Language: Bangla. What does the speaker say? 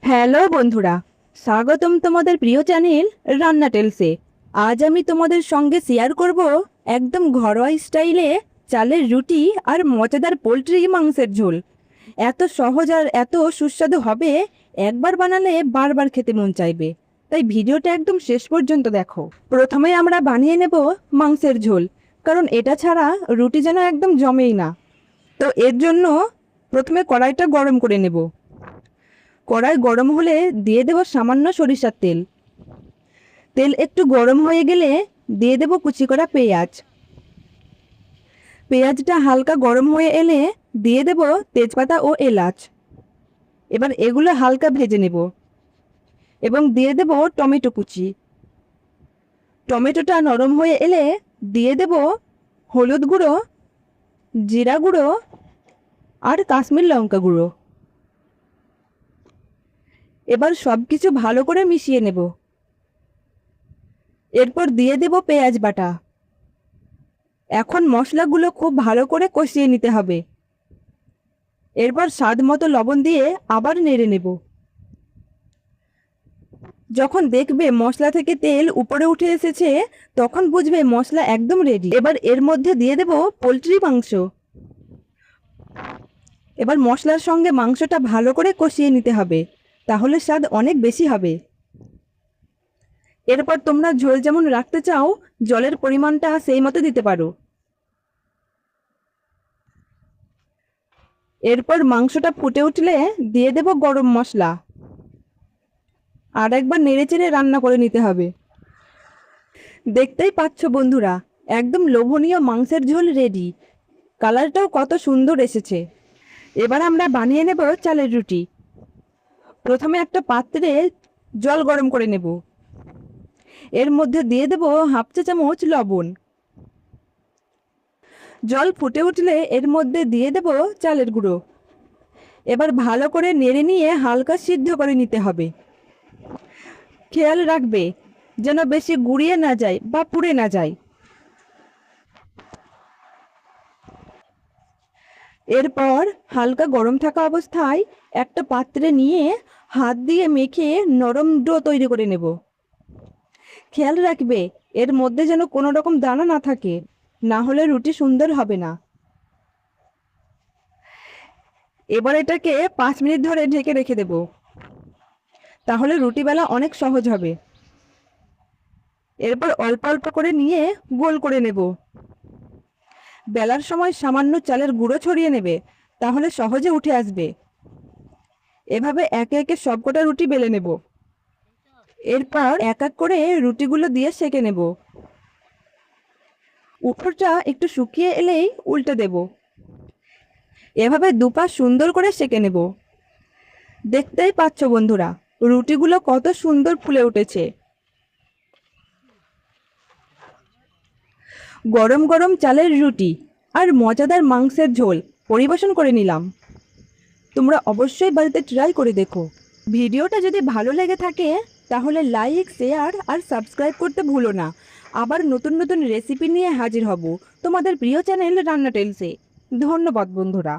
হ্যালো বন্ধুরা, স্বাগতম তোমাদের প্রিয় চ্যানেল রান্না টেলসে। আজ আমি তোমাদের সঙ্গে শেয়ার করব একদম ঘরোয়া স্টাইলে চালের রুটি আর মজাদার পোলট্রি মাংসের ঝোল। এত সহজ আর এত সুস্বাদু হবে, একবার বানালে বারবার খেতে মন চাইবে। তাই ভিডিওটা একদম শেষ পর্যন্ত দেখো। প্রথমে আমরা বানিয়ে নেব মাংসের ঝোল, কারণ এটা ছাড়া রুটি যেন একদম জমেই না। তো এর জন্য প্রথমে কড়াইটা গরম করে নেব। কড়াই গরম হলে দিয়ে দেব সামান্য সরিষার তেল। তেল একটু গরম হয়ে গেলে দিয়ে দেব কুচি করা পেঁয়াজ। পেঁয়াজটা হালকা গরম হয়ে এলে দিয়ে দেব তেজপাতা ও এলাচ। এবার এগুলো হালকা ভেজে নেব এবং দিয়ে দেব টমেটো কুচি। টমেটোটা নরম হয়ে এলে দিয়ে দেব হলুদ গুঁড়ো, জিরা গুঁড়ো আর কাশ্মীর লঙ্কা গুঁড়ো। এবার সব কিছু ভালো করে মিশিয়ে নেব। এরপর দিয়ে দেব পেঁয়াজ বাটা। এখন মশলাগুলো খুব ভালো করে কষিয়ে নিতে হবে। এরপর স্বাদ মতো লবণ দিয়ে আবার নেড়ে নেব। যখন দেখবে মশলা থেকে তেল উপরে উঠে এসেছে, তখন বুঝবে মশলা একদম রেডি। এবার এর মধ্যে দিয়ে দেব পোলট্রি মাংস। এবার মশলার সঙ্গে মাংসটা ভালো করে কষিয়ে নিতে হবে, তাহলে স্বাদ অনেক বেশি হবে। এরপর তোমরা ঝোল যেমন রাখতে চাও, জলের পরিমাণটা সেই মতো দিতে পারো। এরপর মাংসটা ফুটে উঠলে দিয়ে দেব গরম মশলা। আর একবার নেড়েচেড়ে রান্না করে নিতে হবে। দেখতেই পাচ্ছ বন্ধুরা, একদম লোভনীয় মাংসের ঝোল রেডি। কালারটাও কত সুন্দর এসেছে। এবার আমরা বানিয়ে নেব চালের রুটি। প্রথমে একটা পাত্রে জল গরম করে নেব। এর মধ্যে দিয়ে দেব হাফ চা চামচ লবণ। জল ফুটে উঠলে এর মধ্যে দিয়ে দেব চালের গুঁড়ো। এবার ভালো করে নেড়ে নিয়ে হালকা সিদ্ধ করে নিতে হবে। খেয়াল রাখবে যেন বেশি গুঁড়িয়ে না যায় বা পুড়ে না যায়। এরপর হালকা গরম থাকা অবস্থায় একটা পাত্রে নিয়ে হাত দিয়ে মেখে নরম ডো তৈরি করে নেব। খেয়াল রাখবে এর মধ্যে যেন কোনো রকম দানা না থাকে, না হলে রুটি সুন্দর হবে না। এবার এটাকে 5 মিনিট ধরে ঢেকে রেখে দেব, তাহলে রুটি বেলা অনেক সহজ হবে। এরপর অল্প অল্প করে নিয়ে গোল করে নেব। বেলার সময় সামান্য চালের গুঁড়ো ছড়িয়ে নেবে, তাহলে সহজে উঠে আসবে। এভাবে একে একে সবকটা রুটি বেলে নেব। এরপর এক এক করে রুটিগুলো দিয়ে সেঁকে নেব। উপরটা একটু শুকিয়ে এলেই উল্টে দেব। এভাবে দুপাশ সুন্দর করে সেঁকে নেব। দেখতেই পাচ্ছ বন্ধুরা, রুটিগুলো কত সুন্দর ফুলে উঠেছে। গরম গরম চালের রুটি আর মজাদার মাংসের ঝোল পরিবেশন করে নিলাম। তোমরা অবশ্যই বাড়িতে ট্রাই করে দেখো। ভিডিওটা যদি ভালো লেগে থাকে তাহলে লাইক, শেয়ার আর সাবস্ক্রাইব করতে ভুলো না। আবার নতুন নতুন রেসিপি নিয়ে হাজির হব তোমাদের প্রিয় চ্যানেল রান্না টেলসে। ধন্যবাদ বন্ধুরা।